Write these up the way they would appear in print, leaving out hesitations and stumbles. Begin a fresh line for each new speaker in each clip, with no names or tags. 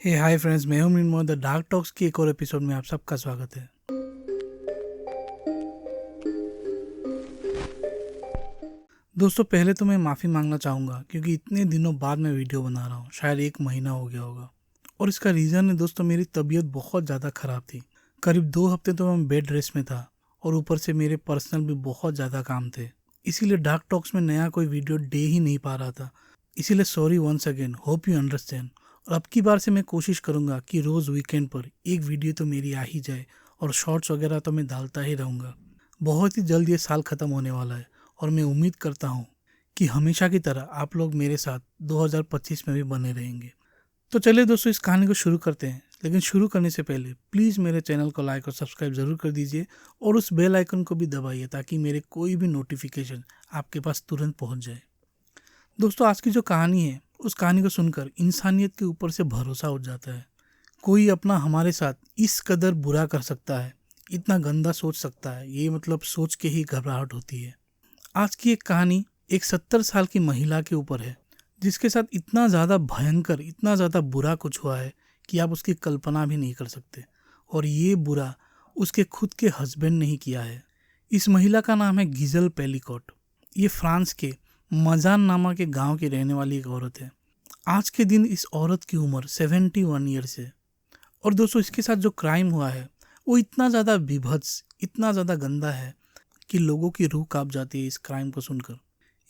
हे हाय friends, मैं हूं मीन मोहम्मद। द डार्क टॉक्स के एक और एपिसोड में आप सबका स्वागत है। दोस्तों, पहले तो मैं माफ़ी मांगना चाहूँगा क्योंकि इतने दिनों बाद मैं वीडियो बना रहा हूँ। शायद 1 महीना हो गया होगा। और इसका रीज़न है दोस्तों, मेरी तबीयत बहुत ज़्यादा ख़राब थी। करीब 2 हफ्ते तो मैं बेड रेस्ट में था और ऊपर से मेरे पर्सनल भी बहुत ज़्यादा काम थे। इसीलिए डार्क टॉक्स में नया कोई वीडियो दे ही नहीं पा रहा था। इसीलिए sorry once again, hope you understand. और अब की बार से मैं कोशिश करूँगा कि रोज़ वीकेंड पर एक वीडियो तो मेरी आ ही जाए और शॉर्ट्स वगैरह तो मैं डालता ही रहूँगा। बहुत ही जल्द ये साल ख़त्म होने वाला है और मैं उम्मीद करता हूँ कि हमेशा की तरह आप लोग मेरे साथ 2025 में भी बने रहेंगे। तो चलिए दोस्तों, इस कहानी को शुरू करते हैं। लेकिन शुरू करने से पहले प्लीज़ मेरे चैनल को लाइक और सब्सक्राइब ज़रूर कर दीजिए और उस बेल आइकन को भी दबाइए ताकि मेरे कोई भी नोटिफिकेशन आपके पास तुरंत पहुंच जाए। दोस्तों, आज की जो कहानी है उस कहानी को सुनकर इंसानियत के ऊपर से भरोसा उठ जाता है। कोई अपना हमारे साथ इस कदर बुरा कर सकता है, इतना गंदा सोच सकता है, ये मतलब सोच के ही घबराहट होती है। आज की एक कहानी एक 70 साल की महिला के ऊपर है जिसके साथ इतना ज़्यादा भयंकर, इतना ज़्यादा बुरा कुछ हुआ है कि आप उसकी कल्पना भी नहीं कर सकते। और ये बुरा उसके खुद के हस्बैंड ने ही किया है। इस महिला का नाम है गिज़ेल पेलिकॉट। ये फ्रांस के मजान नामक के गांव की रहने वाली एक औरत है। आज के दिन इस औरत की उम्र 71 ईयर्स है। और दोस्तों, इसके साथ जो क्राइम हुआ है वो इतना ज़्यादा विभत्स, इतना ज़्यादा गंदा है कि लोगों की रूह कांप जाती है इस क्राइम को सुनकर।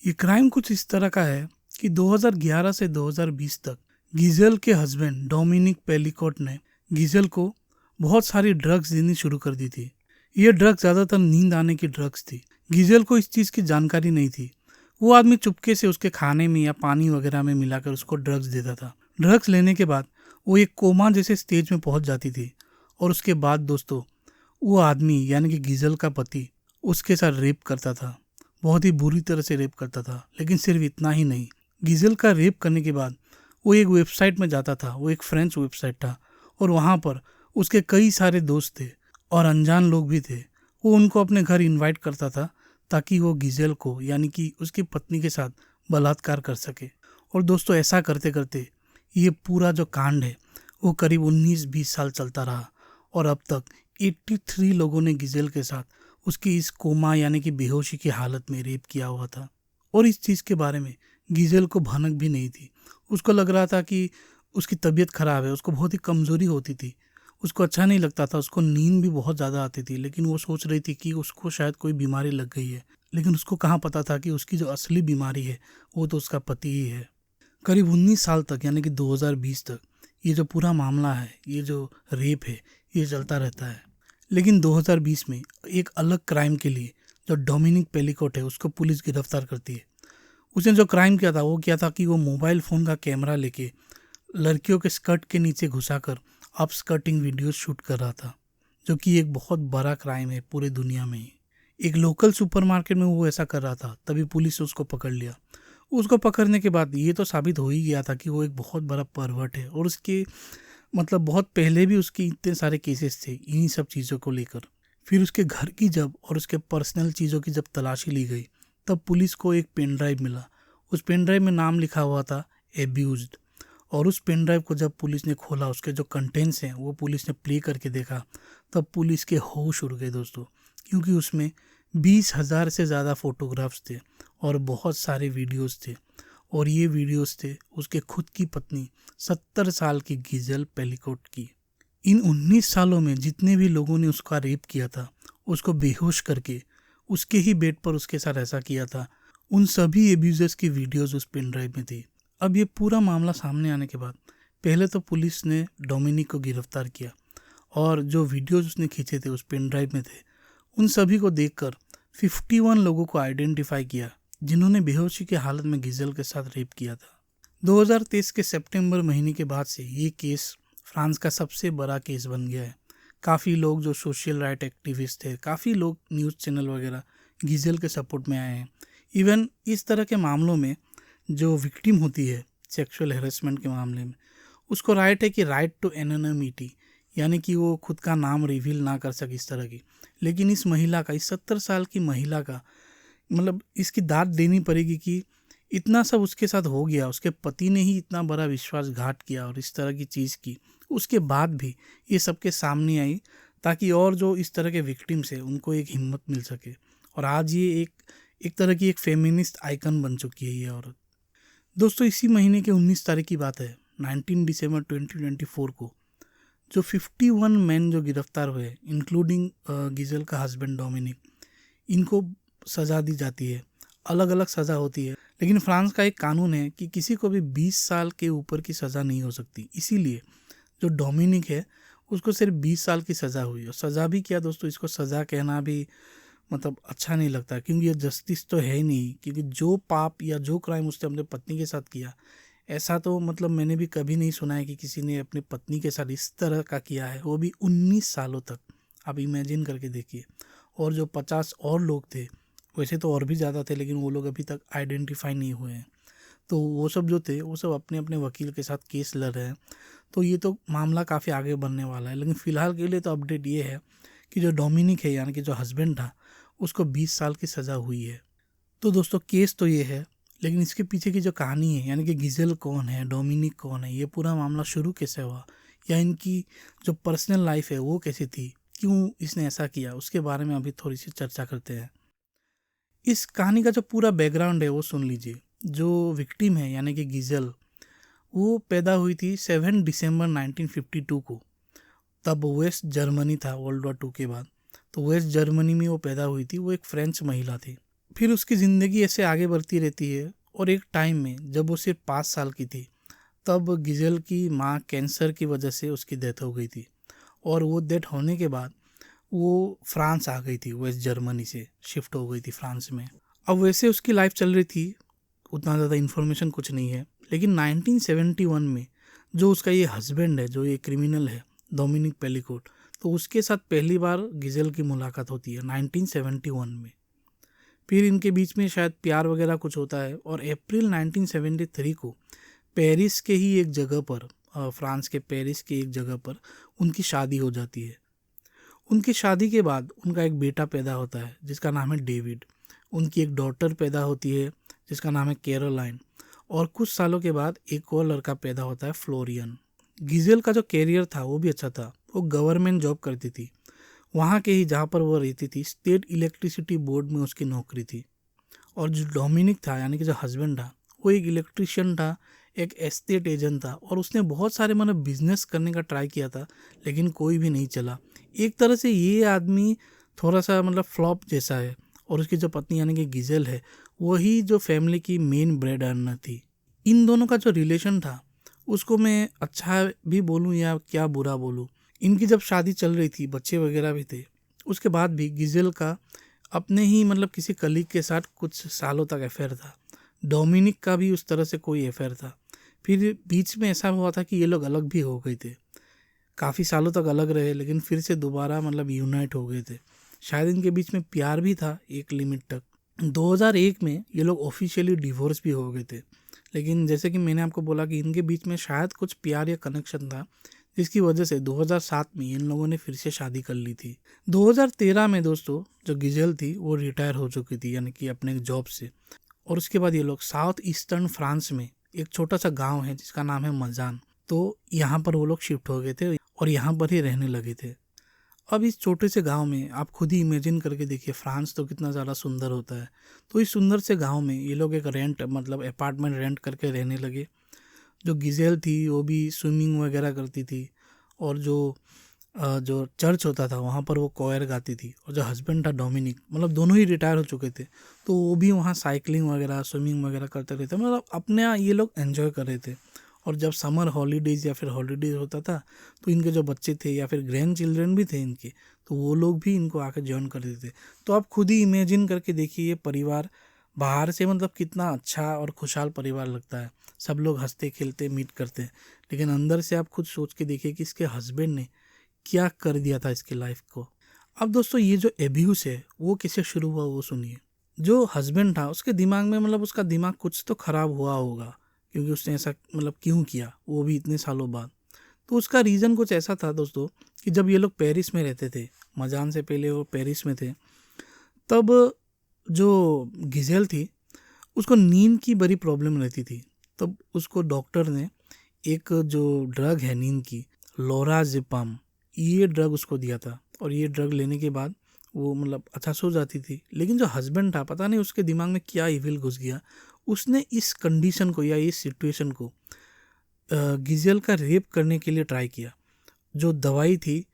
ये क्राइम कुछ इस तरह का है कि 2011 से 2020 तक गिज़ेल के हस्बैंड डोमिनिक पेलिकॉट ने गिज़ेल को बहुत सारी ड्रग्स देनी शुरू कर दी थी। ये ड्रग्स ज़्यादातर नींद आने की ड्रग्स थी। गिज़ेल को इस चीज़ की जानकारी नहीं थी। वो आदमी चुपके से उसके खाने में या पानी वगैरह में मिलाकर उसको ड्रग्स देता था। ड्रग्स लेने के बाद वो एक कोमा जैसे स्टेज में पहुंच जाती थी और उसके बाद दोस्तों, वो आदमी यानी कि गिज़ेल का पति उसके साथ रेप करता था। बहुत ही बुरी तरह से रेप करता था। लेकिन सिर्फ इतना ही नहीं, गिज़ेल का रेप करने के बाद वो एक वेबसाइट में जाता था। वो एक फ्रेंच वेबसाइट था और वहाँ पर उसके कई सारे दोस्त थे और अनजान लोग भी थे। वो उनको अपने घर इनवाइट करता था ताकि वो गिज़ेल को यानी कि उसकी पत्नी के साथ बलात्कार कर सके। और दोस्तों, ऐसा करते करते ये पूरा जो कांड है वो करीब 19-20 साल चलता रहा और अब तक 83 लोगों ने गिज़ेल के साथ उसकी इस कोमा यानी कि बेहोशी की हालत में रेप किया हुआ था। और इस चीज़ के बारे में गिज़ेल को भनक भी नहीं थी। उसको लग रहा था कि उसकी तबीयत खराब है, उसको बहुत ही कमज़ोरी होती थी, उसको अच्छा नहीं लगता था, उसको नींद भी बहुत ज़्यादा आती थी। लेकिन वो सोच रही थी कि उसको शायद कोई बीमारी लग गई है। लेकिन उसको कहाँ पता था कि उसकी जो असली बीमारी है वो तो उसका पति ही है। करीब 19 साल तक यानी कि 2020 तक ये जो पूरा मामला है, ये जो रेप है, ये चलता रहता है। लेकिन 2020 में एक अलग क्राइम के लिए जो डोमिनिक पेलिकॉट है उसको पुलिस गिरफ्तार करती है। उसने जो क्राइम किया था वो क्या था कि वो मोबाइल फ़ोन का कैमरा लेके लड़कियों के स्कर्ट के नीचे घुसाकर अप स्कर्टिंग वीडियो शूट कर रहा था, जो कि एक बहुत बड़ा क्राइम है पूरे दुनिया में ही। एक लोकल सुपरमार्केट में वो ऐसा कर रहा था, तभी पुलिस ने उसको पकड़ लिया। उसको पकड़ने के बाद ये तो साबित हो ही गया था कि वो एक बहुत बड़ा परवर्ट है और उसके मतलब बहुत पहले भी उसके इतने सारे केसेस थे इन्हीं सब चीज़ों को लेकर। फिर उसके घर की जब और उसके पर्सनल चीज़ों की जब तलाशी ली गई तब पुलिस को एक पेन ड्राइव मिला। उस पेन ड्राइव में नाम लिखा हुआ था एब्यूज्ड। और उस पेन ड्राइव को जब पुलिस ने खोला, उसके जो कंटेंट्स हैं वो पुलिस ने प्ले करके देखा, तब पुलिस के होश उड़ गए दोस्तों। क्योंकि उसमें 20,000 से ज़्यादा फ़ोटोग्राफ्स थे और बहुत सारे वीडियोस थे। और ये वीडियोस थे उसके खुद की पत्नी 70 साल की गिज़ेल पेलिकॉट की। इन 19 सालों में जितने भी लोगों ने उसका रेप किया था, उसको बेहोश करके उसके ही बेड पर उसके साथ ऐसा किया था, उन सभी एब्यूजर्स की वीडियोस उस पेन ड्राइव में थी। अब ये पूरा मामला सामने आने के बाद पहले तो पुलिस ने डोमिनिक को गिरफ्तार किया और जो वीडियोस उसने खींचे थे उस पेन ड्राइव में थे, उन सभी को देखकर 51 लोगों को आइडेंटिफाई किया जिन्होंने बेहोशी की हालत में गिज़ेल के साथ रेप किया था। 2023 के सितंबर महीने के बाद से ये केस फ्रांस का सबसे बड़ा केस बन गया है। काफ़ी लोग जो सोशल राइट एक्टिविस्ट थे, काफ़ी लोग न्यूज़ चैनल वगैरह गिज़ेल के सपोर्ट में आए हैं। इवन इस तरह के मामलों में जो विक्टिम होती है सेक्सुअल हेरेसमेंट के मामले में, उसको राइट है कि राइट टू एनोनिमिटी, यानी कि वो खुद का नाम रिवील ना कर सके इस तरह की। लेकिन इस महिला का, इस 70 साल की महिला का मतलब इसकी दाद देनी पड़ेगी कि इतना सब उसके साथ हो गया, उसके पति ने ही इतना बड़ा विश्वासघात किया और इस तरह की चीज़ की, उसके बाद भी ये सबके सामने आई ताकि और जो इस तरह के विक्टिम्स है उनको एक हिम्मत मिल सके। और आज ये एक तरह की एक फेमिनिस्ट आइकन बन चुकी है ये औरत। दोस्तों इसी महीने के 19 तारीख की बात है, 19 दिसंबर 2024 को जो 51 मैन जो गिरफ्तार हुए, इंक्लूडिंग गिजेल का हस्बैंड डोमिनिक, इनको सज़ा दी जाती है। अलग अलग सज़ा होती है, लेकिन फ्रांस का एक कानून है कि किसी को भी 20 साल के ऊपर की सज़ा नहीं हो सकती। इसीलिए जो डोमिनिक है उसको सिर्फ 20 साल की सज़ा हुई। और सज़ा भी क्या दोस्तों, इसको सज़ा कहना भी मतलब अच्छा नहीं लगता, क्योंकि ये जस्टिस तो है ही नहीं। क्योंकि जो पाप या जो क्राइम उसने अपने पत्नी के साथ किया, ऐसा तो मतलब मैंने भी कभी नहीं सुना है कि किसी ने अपनी पत्नी के साथ इस तरह का किया है, वो भी 19 सालों तक। आप इमेजिन करके देखिए। और जो 50 और लोग थे, वैसे तो और भी ज़्यादा थे, लेकिन वो लोग अभी तक आइडेंटिफाई नहीं हुए हैं। तो वो सब जो थे वो सब अपने अपने वकील के साथ केस लड़ रहे हैं। तो ये तो मामला काफ़ी आगे बढ़ने वाला है, लेकिन फ़िलहाल के लिए तो अपडेट ये है कि जो डोमिनिक है यानी कि जो हस्बैंड था, उसको 20 साल की सज़ा हुई है। तो दोस्तों केस तो ये है, लेकिन इसके पीछे की जो कहानी है यानी कि गिजेल कौन है, डोमिनिक कौन है, ये पूरा मामला शुरू कैसे हुआ, या इनकी जो पर्सनल लाइफ है वो कैसी थी, क्यों इसने ऐसा किया, उसके बारे में अभी थोड़ी सी चर्चा करते हैं। इस कहानी का जो पूरा बैकग्राउंड है वो सुन लीजिए। जो विक्टिम है यानी कि गिजेल, वो पैदा हुई थी 7 दिसंबर 1952 को। तब वेस्ट जर्मनी था वर्ल्ड वॉर 2 के बाद। तो वेस्ट जर्मनी में वो पैदा हुई थी। वो एक फ्रेंच महिला थी। फिर उसकी ज़िंदगी ऐसे आगे बढ़ती रहती है, और एक टाइम में जब वो सिर्फ 5 साल की थी, तब गिजेल की माँ कैंसर की वजह से उसकी डेथ हो गई थी। और वो डेथ होने के बाद वो फ्रांस आ गई थी, वेस्ट जर्मनी से शिफ्ट हो गई थी फ्रांस में। अब वैसे उसकी लाइफ चल रही थी, उतना ज़्यादा इन्फॉर्मेशन कुछ नहीं है। लेकिन 1971 में जो उसका ये हस्बैंड है, जो ये क्रिमिनल है डोमिनिक पेलिकोट, तो उसके साथ पहली बार गिजेल की मुलाकात होती है 1971 में। फिर इनके बीच में शायद प्यार वगैरह कुछ होता है, और अप्रैल 1973 को पेरिस के ही एक जगह पर, फ्रांस के पेरिस के एक जगह पर उनकी शादी हो जाती है। उनकी शादी के बाद उनका एक बेटा पैदा होता है जिसका नाम है डेविड। उनकी एक डॉटर पैदा होती है जिसका नाम है कैरोलाइन। और कुछ सालों के बाद एक और लड़का पैदा होता है, फ्लोरियन। गिजेल का जो कैरियर था वो भी अच्छा था। वो गवर्नमेंट जॉब करती थी, वहाँ के ही जहाँ पर वो रहती थी, स्टेट इलेक्ट्रिसिटी बोर्ड में उसकी नौकरी थी। और जो डोमिनिक था यानी कि जो हस्बैंड था, वो एक इलेक्ट्रिशियन था, एक एस्टेट एजेंट था। और उसने बहुत सारे मतलब बिजनेस करने का ट्राई किया था, लेकिन कोई भी नहीं चला। एक तरह से ये आदमी थोड़ा सा मतलब फ्लॉप जैसा है। और उसकी जो पत्नी यानी कि गिजेल है, वही जो फैमिली की मेन ब्रेड अर्नर थी। इन दोनों का जो रिलेशन था, उसको मैं अच्छा भी बोलूँ या क्या बुरा बोलूँ। इनकी जब शादी चल रही थी, बच्चे वगैरह भी थे, उसके बाद भी गिजेल का अपने ही मतलब किसी कलीग के साथ कुछ सालों तक अफेयर था। डोमिनिक का भी उस तरह से कोई अफेयर था। फिर बीच में ऐसा हुआ था कि ये लोग अलग भी हो गए थे। काफ़ी सालों तक अलग रहे, लेकिन फिर से दोबारा मतलब यूनाइट हो गए थे। शायद इनके बीच में प्यार भी था एक लिमिट तक। 2001 में ये लोग ऑफिशियली डिवोर्स भी हो गए थे। लेकिन जैसे कि मैंने आपको बोला कि इनके बीच में शायद कुछ प्यार या कनेक्शन था, जिसकी वजह से 2007 में इन लोगों ने फिर से शादी कर ली थी। 2013 में दोस्तों जो गिजेल थी वो रिटायर हो चुकी थी यानी कि अपने जॉब से। और उसके बाद ये लोग साउथ ईस्टर्न फ्रांस में एक छोटा सा गांव है जिसका नाम है मजान, तो यहाँ पर वो लोग शिफ्ट हो गए थे और यहाँ पर ही रहने लगे थे। अब इस छोटे से गांव में आप खुद ही इमेजिन करके देखिए, फ्रांस तो कितना ज़्यादा सुंदर होता है। तो इस सुंदर से गांव में ये लोग एक रेंट मतलब अपार्टमेंट रेंट करके रहने लगे। जो गिजेल थी वो भी स्विमिंग वगैरह करती थी, और जो चर्च होता था वहाँ पर वो कोयर गाती थी। और जो हस्बैंड था डोमिनिक, मतलब दोनों ही रिटायर हो चुके थे, तो वो भी वहाँ साइकिलिंग वगैरह स्विमिंग वगैरह करते रहते, मतलब अपने यहाँ ये लोग एंजॉय कर रहे थे। और जब समर हॉलीडेज़ या फिर हॉलीडेज होता था, तो इनके जो बच्चे थे या फिर ग्रैंड चिल्ड्रन भी थे इनके, तो वो लोग भी इनको आकर ज्वाइन कर देते थे। तो आप खुद ही इमेजिन करके देखिए, ये परिवार बाहर से मतलब कितना अच्छा और खुशहाल परिवार लगता है। सब लोग हंसते खेलते मीट करते हैं, लेकिन अंदर से आप खुद सोच के देखिए कि इसके हस्बैंड ने क्या कर दिया था इसकी लाइफ को। अब दोस्तों ये जो एब्यूज़ है वो कैसे शुरू हुआ वो सुनिए। जो हस्बैंड था उसके दिमाग में मतलब उसका दिमाग कुछ तो ख़राब हुआ होगा, क्योंकि उसने ऐसा मतलब क्यों किया, वो भी इतने सालों बाद। तो उसका रीज़न कुछ ऐसा था दोस्तों कि जब ये लोग पेरिस में रहते थे, मजान से पहले वो पेरिस में थे, तब जो गिजेल थी उसको नींद की बड़ी प्रॉब्लम रहती थी। तब उसको डॉक्टर ने एक जो ड्रग है नींद की, लोराज़ेपाम, ये ड्रग उसको दिया था। और ये ड्रग लेने के बाद वो मतलब अच्छा सो जाती थी। लेकिन जो हस्बैंड था, पता नहीं उसके दिमाग में क्या इविल घुस गया, उसने इस कंडीशन को या इस सिचुएशन को गिजेल का रेप करने के लिए ट्राई किया। जो दवाई थी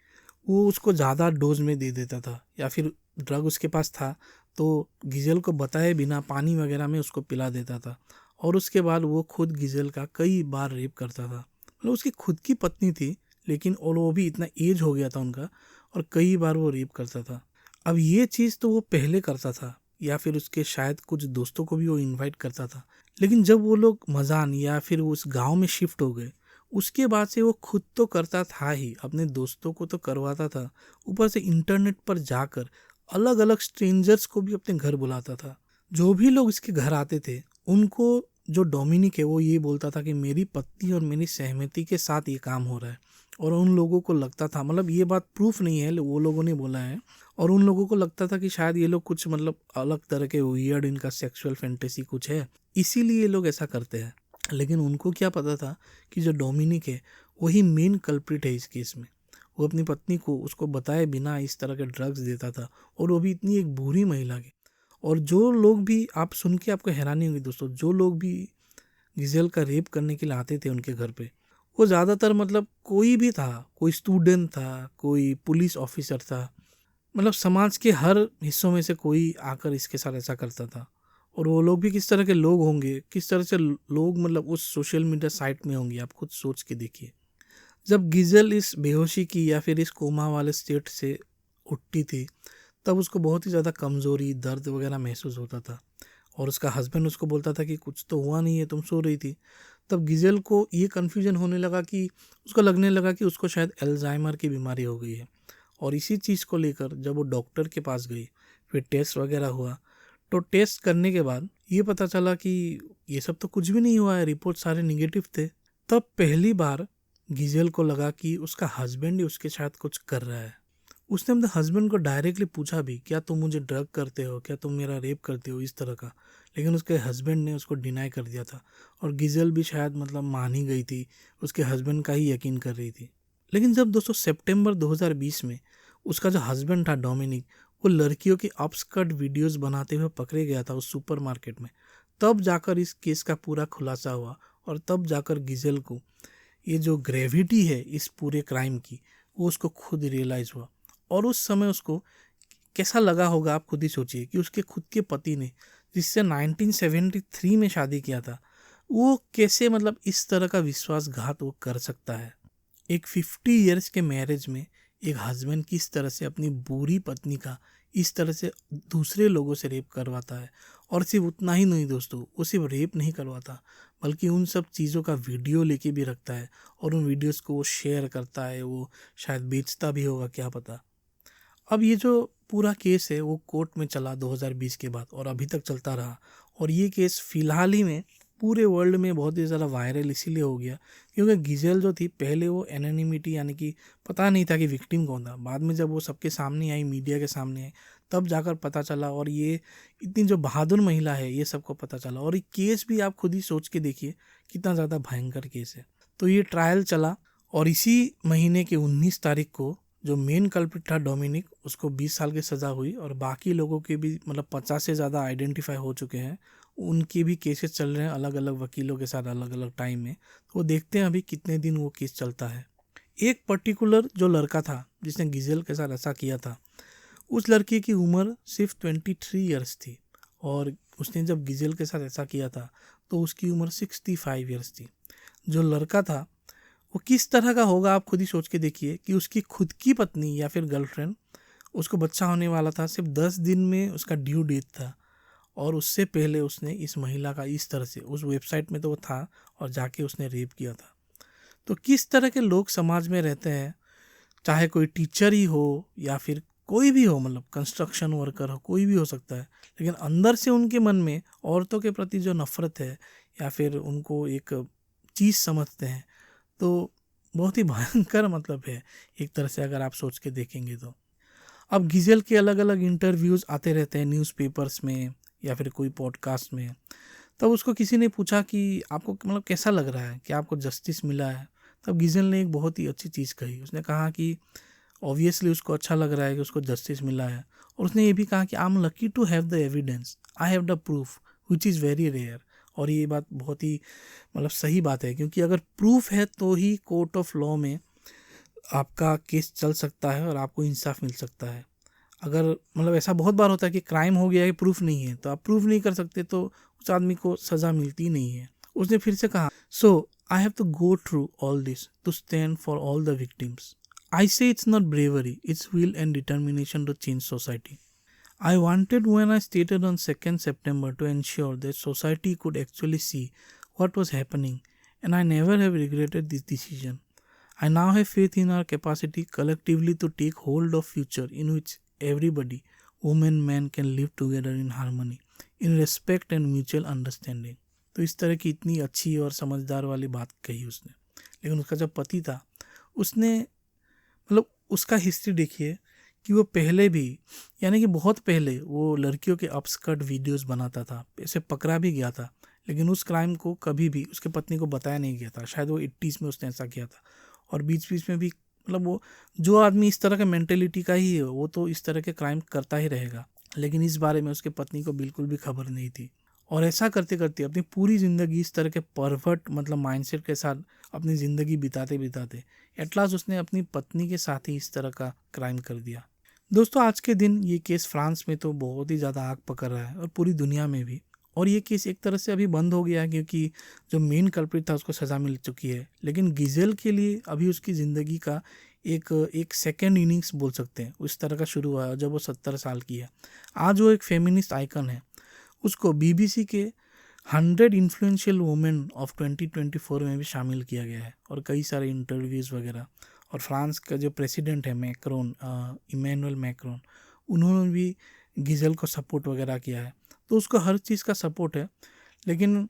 वो उसको ज़्यादा डोज में दे देता था, या फिर ड्रग उसके पास था तो गिजेल को बताए बिना पानी वगैरह में उसको पिला देता था। और उसके बाद वो खुद गिजेल का कई बार रेप करता था। मतलब उसकी खुद की पत्नी थी, लेकिन और वो भी इतना एज हो गया था उनका, और कई बार वो रेप करता था। अब ये चीज़ तो वो पहले करता था, या फिर उसके शायद कुछ दोस्तों को भी वो इनवाइट करता था। लेकिन जब वो लोग मजान या फिर उस गांव में शिफ्ट हो गए, उसके बाद से वो खुद तो करता था ही, अपने दोस्तों को तो करवाता था, ऊपर से इंटरनेट पर जाकर अलग अलग स्ट्रेंजर्स को भी अपने घर बुलाता था। जो भी लोग इसके घर आते थे उनको, जो डोमिनिक है वो ये बोलता था कि मेरी पत्नी और मेरी सहमति के साथ ये काम हो रहा है। और उन लोगों को लगता था, मतलब ये बात प्रूफ नहीं है, वो लोगों ने बोला है, और उन लोगों को लगता था कि शायद ये लोग कुछ मतलब अलग तरह के वियर्ड, इनका सेक्सुअल फैंटेसी कुछ है, इसीलिए ये लोग ऐसा करते हैं। लेकिन उनको क्या पता था कि जो डोमिनिक है वही मेन कल्प्रिट है इस केस में। वो अपनी पत्नी को उसको बताए बिना इस तरह के ड्रग्स देता था, और वो भी इतनी एक बुरी महिला की। और जो लोग भी, आप सुन के आपको हैरानी होगी दोस्तों, जो लोग भी गिजेल का रेप करने के लिए आते थे उनके घर पे, वो ज़्यादातर मतलब कोई भी था, कोई स्टूडेंट था, कोई पुलिस ऑफिसर था, मतलब समाज के हर हिस्सों में से कोई आकर इसके साथ ऐसा करता था। और वो लोग भी किस तरह के लोग होंगे, किस तरह से लोग मतलब उस सोशल मीडिया साइट में होंगे, आप खुद सोच के देखिए। जब गिजेल इस बेहोशी की या फिर इस कोमा वाले स्टेट से उठती थी, तब उसको बहुत ही ज़्यादा कमज़ोरी, दर्द वगैरह महसूस होता था। और उसका हस्बैंड उसको बोलता था कि कुछ तो हुआ नहीं है, तुम सो रही थी। तब गिजेल को ये कन्फ्यूजन होने लगा कि उसको लगने लगा कि उसको शायद अल्जाइमर की बीमारी हो गई है। और इसी चीज़ को लेकर जब वो डॉक्टर के पास गई, फिर टेस्ट वगैरह हुआ, तो टेस्ट करने के बाद ये पता चला कि ये सब तो कुछ भी नहीं हुआ है, रिपोर्ट सारे निगेटिव थे। तब पहली बार गिजेल को लगा कि उसका हस्बैंड ही उसके साथ कुछ कर रहा है। उसने अपने हस्बैंड को डायरेक्टली पूछा भी, क्या तुम मुझे ड्रग करते हो, क्या तुम मेरा रेप करते हो, इस तरह का। लेकिन उसके हस्बैंड ने उसको डिनाई कर दिया था। और गिजेल भी शायद मतलब मान ही गई थी, उसके हस्बैंड का ही यकीन कर रही थी। लेकिन जब दोस्तों सितंबर 2020 में उसका जो हस्बैंड था डोमिनिक, वो लड़कियों की अपस्कर्ट वीडियोस बनाते हुए पकड़े गया था उस सुपरमार्केट में, तब जाकर इस केस का पूरा खुलासा हुआ। और तब जाकर गिजेल को ये जो ग्रेविटी है इस पूरे क्राइम की, वो उसको खुद रियलाइज़ हुआ। और उस समय उसको कैसा लगा होगा, आप खुद ही सोचिए कि उसके खुद के पति ने, जिससे 1973 में शादी किया था, वो कैसे मतलब इस तरह का विश्वासघात वो कर सकता है। एक 50 इयर्स के मैरिज में एक हस्बैंड किस तरह से अपनी बुरी पत्नी का इस तरह से दूसरे लोगों से रेप करवाता है। और सिर्फ उतना ही नहीं दोस्तों, वो सिर्फ रेप नहीं करवाता, बल्कि उन सब चीज़ों का वीडियो लेके भी रखता है, और उन वीडियोस को वो शेयर करता है, वो शायद बेचता भी होगा, क्या पता। अब ये जो पूरा केस है वो कोर्ट में चला 2020 के बाद, और अभी तक चलता रहा। और ये केस फिलहाल ही में पूरे वर्ल्ड में बहुत ही ज़्यादा वायरल इसीलिए हो गया क्योंकि गिजेल जो थी, पहले वो एनोनिमिटी यानी कि पता नहीं था कि विक्टिम कौन था। बाद में जब वो सबके सामने आई, मीडिया के सामने आई, तब जाकर पता चला। और ये इतनी जो बहादुर महिला है, ये सबको पता चला। और ये केस भी आप खुद ही सोच के देखिए कितना ज़्यादा भयंकर केस है। तो ये ट्रायल चला, और इसी महीने के 19 तारीख को जो मेन कल्प्रिट था डोमिनिक, उसको 20 साल की सज़ा हुई। और बाकी लोगों के भी मतलब 50 से ज़्यादा आइडेंटिफाई हो चुके हैं, उनके भी केसेस चल रहे हैं अलग अलग वकीलों के साथ अलग अलग टाइम में। तो वो देखते हैं अभी कितने दिन वो केस चलता है। एक पर्टिकुलर जो लड़का था जिसने गिजेल के साथ ऐसा किया था, उस लड़की की उम्र सिर्फ 23 ईयर्स थी। और उसने जब गिजेल के साथ ऐसा किया था तो उसकी उम्र 65 ईयर्स थी। जो लड़का था वो किस तरह का होगा, आप खुद ही सोच के देखिए कि उसकी खुद की पत्नी या फिर गर्लफ्रेंड, उसको बच्चा होने वाला था, सिर्फ 10 दिन में उसका ड्यू डेट था। और उससे पहले उसने इस महिला का इस तरह से, उस वेबसाइट में तो वो था, और जाके उसने रेप किया था। तो किस तरह के लोग समाज में रहते हैं, चाहे कोई टीचर ही हो या फिर कोई भी हो, मतलब कंस्ट्रक्शन वर्कर हो, कोई भी हो सकता है, लेकिन अंदर से उनके मन में औरतों के प्रति जो नफरत है या फिर उनको एक चीज़ समझते हैं, तो बहुत ही भयंकर मतलब है एक तरह से अगर आप सोच के देखेंगे तो। अब गिजेल के अलग अलग इंटरव्यूज़ आते रहते हैं न्यूज़पेपर्स में या फिर कोई पॉडकास्ट में, तब उसको किसी ने पूछा कि आपको मतलब कैसा लग रहा है कि आपको जस्टिस मिला है। तब गिजेल ने एक बहुत ही अच्छी चीज़ कही। उसने कहा कि ऑब्वियसली उसको अच्छा लग रहा है कि उसको जस्टिस मिला है, और उसने ये भी कहा कि I am lucky to have the evidence, I have the proof which is very rare. और ये बात बहुत ही मतलब सही बात है, क्योंकि अगर प्रूफ है तो ही कोर्ट ऑफ लॉ में आपका केस चल सकता है और आपको इंसाफ मिल सकता है। अगर मतलब ऐसा बहुत बार होता है कि क्राइम हो गया है, प्रूफ नहीं है, तो आप प्रूफ नहीं कर सकते तो उस आदमी को सज़ा मिलती नहीं है। उसने फिर से कहा, so I have to go through all this to stand for all the victims. I say it's not bravery, it's will and determination to change society. I wanted when I stated on 2nd September to ensure that society could actually see what was happening, and I never have regretted this decision. I now have faith in our capacity collectively to take hold of future in which everybody, woman, man, can live together in harmony, in respect and mutual understanding. तो इस तरह की इतनी अच्छी और समझदार वाली बात कही उसने। लेकिन उसका जो पति था, उसने मतलब उसका हिस्ट्री देखिए कि वो पहले भी, यानी कि बहुत पहले वो लड़कियों के अपस्कर्ट वीडियोस बनाता था, ऐसे पकड़ा भी गया था, लेकिन उस क्राइम को कभी भी उसके पत्नी को बताया नहीं गया था। शायद वो 80s में उसने ऐसा किया था, और बीच बीच में भी मतलब वो जो आदमी इस तरह का मेंटेलिटी का ही है वो तो इस तरह के क्राइम करता ही रहेगा, लेकिन इस बारे में उसके पत्नी को बिल्कुल भी खबर नहीं थी। और ऐसा करते करते अपनी पूरी ज़िंदगी इस तरह के परवर्ट मतलब माइंडसेट के साथ अपनी ज़िंदगी बिताते बिताते एट लास्ट उसने अपनी पत्नी के साथ ही इस तरह का क्राइम कर दिया। दोस्तों, आज के दिन ये केस फ्रांस में तो बहुत ही ज़्यादा आग पकड़ रहा है और पूरी दुनिया में भी। और ये केस एक तरह से अभी बंद हो गया है, क्योंकि जो मेन कल्प्रिट था उसको सज़ा मिल चुकी है। लेकिन गिजेल के लिए अभी उसकी ज़िंदगी का एक सेकेंड इनिंग्स बोल सकते हैं उस तरह का शुरू हुआ है, जब वो 70 साल की है। आज वो एक फेमिनिस्ट आइकन है। उसको बीबीसी के 100 इन्फ्लुएंशियल वुमेन ऑफ 2024 में भी शामिल किया गया है, और कई सारे इंटरव्यूज़ वगैरह। और फ्रांस का जो प्रेसिडेंट है मैक्रोन, इमैनुअल मैक्रोन, उन्होंने भी गिजेल को सपोर्ट वगैरह किया है। तो उसको हर चीज़ का सपोर्ट है, लेकिन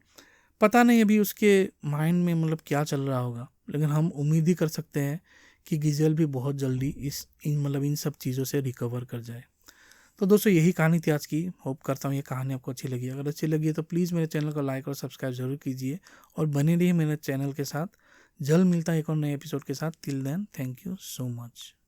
पता नहीं अभी उसके माइंड में मतलब क्या चल रहा होगा। लेकिन हम उम्मीद ही कर सकते हैं कि गिजेल भी बहुत जल्दी इन सब चीज़ों से रिकवर कर जाए। तो दोस्तों, यही कहानी थी आज की। होप करता हूँ ये कहानी आपको अच्छी लगी। अगर अच्छी लगी है तो प्लीज़ मेरे चैनल को लाइक और सब्सक्राइब जरूर कीजिए, और बने रहिए मेरे चैनल के साथ। जल्द मिलता है एक और नए एपिसोड के साथ। Till then, thank you so much.